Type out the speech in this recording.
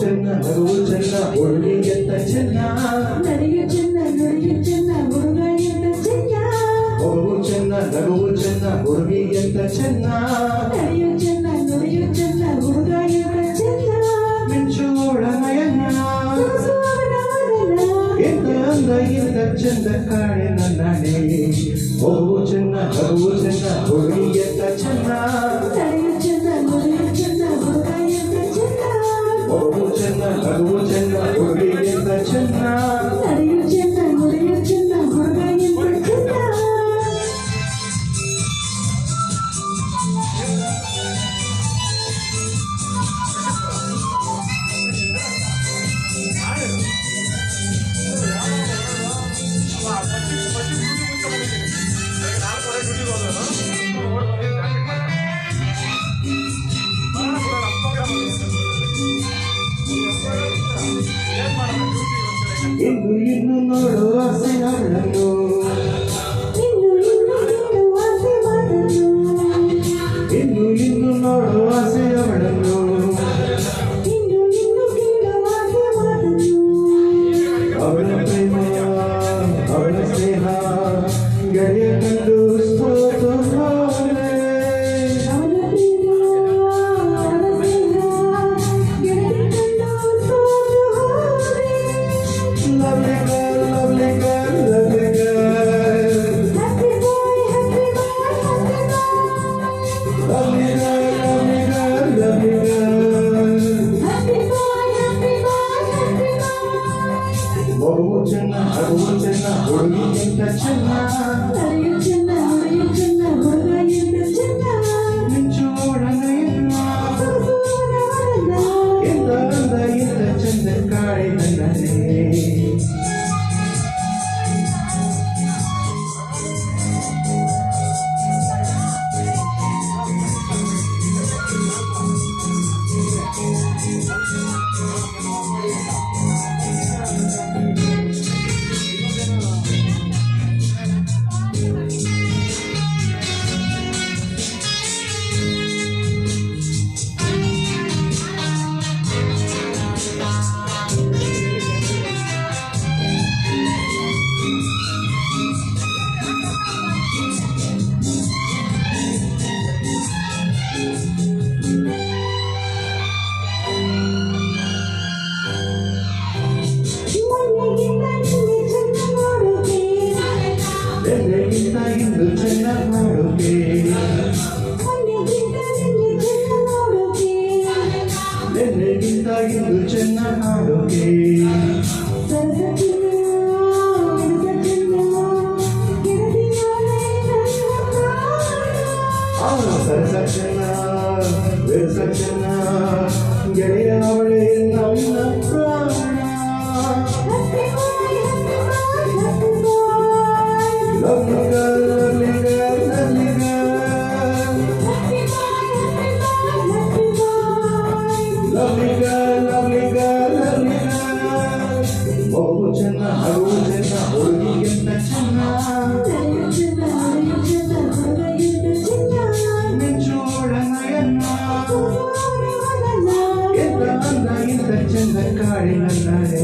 ಚೆನ್ನ ನಗುವು ಚೆನ್ನ ಹುಡುಗಿ ಎಂತ ಚೆನ್ನ ನಡೆಯು ಚೆನ್ನ ನುಡಿಯು ಚೆನ್ನ ಹುಡುಗ ಎಂತ ಚೆನ್ನ ಮಗುವು ಚೆನ್ನ ನಗುವು ಚೆನ್ನ ಹುಡುಗಿ ಎಂತ ಚೆನ್ನ ನಡೆಯು ಚೆನ್ನ ನುಡಿಯು ಚೆನ್ನ ಹುಡುಗ ಎಂತ ಚೆನ್ನ ಮಿಂಚೋಳ ನಯನ ಎಂತ ಅಂದ ಎಂತ ಚೆಂದ ಕಾಣೆ ನನ್ನನೆ ಮಗುವು ಚೆನ್ನ ನಗುವು ಚೆನ್ನ ಹುಡುಗಿ ಎಂತ ಚೆನ್ನ ನಡೆಯು ಚೆನ್ನ ನುಡಿಯು ಚೆನ್ನ ಹುಡುಗ ಎಂತ ಚೆನ್ನ ಮಗುವು ಚೆನ್ನ ನಗುವು ಚೆನ್ನ ಹುಡುಗಿ ಎಂತ ಚೆನ್ನ ನಡೆಯು ಚೆನ್ನ ನುಡಿಯು ಚೆನ್ನ ಹುಡುಗ ಎಂತ ಚೆನ್ನ ಇನ್ನು ನೋಡುವ ಆಸೆಗಳನ್ನು ಇನ್ನು ನೋಡುವ ಆಸೆಗಳನ್ನು ಅವಳ ಪ್ರೇಮ ಅವಳ ಸ್ನೇಹ ಗೆಳೆಯ ಕಂಡು ಸೋತು ಹೋದೆ. Lovely girl, lovely girl, lovely girl. Lovely girl, lovely girl, lovely girl. ಮಗುವು ಚೆನ್ನ ನಗುವು ಚೆನ್ನ ಹುಡುಗಿ ಎಂತ ಚೆನ್ನ ಮಿಂಚೋಳ ನಯನ ಎಂತ ಅಂದ ಎಂತ ಚೆಂದ ಕಾಣೆ ನನ್ನನೆ ಬೆನ್ನೆಗಿಂತ ಇಂದು ಚೆನ್ನ ಮಾಡೋಕೆ ಬೆನ್ನೆಗಿಂತ ಇಂದು ಚೆನ್ನ ಮಾಡೋಕೆ ಸರಸ ಚೆನ್ನ ವಿರಸ ಚೆನ್ನ ಗೆಳೆಯ ಅವಳೇ ನನ್ನ ಪ್ರಾಣ Lovely girl, lovely girl, lovely girl. Lovely girl, lovely girl, lovely girl. ಮಗುವು ಚೆನ್ನ ನಗುವು ಚೆನ್ನ ಹುಡುಗಿ ಎಂತ ಚೆನ್ನ ಮಿಂಚೋಳ ನಯನ ಎಂತ ಅಂದ ಎಂತ ಚೆಂದ ಕಾಣೆ ನನ್ನನೆ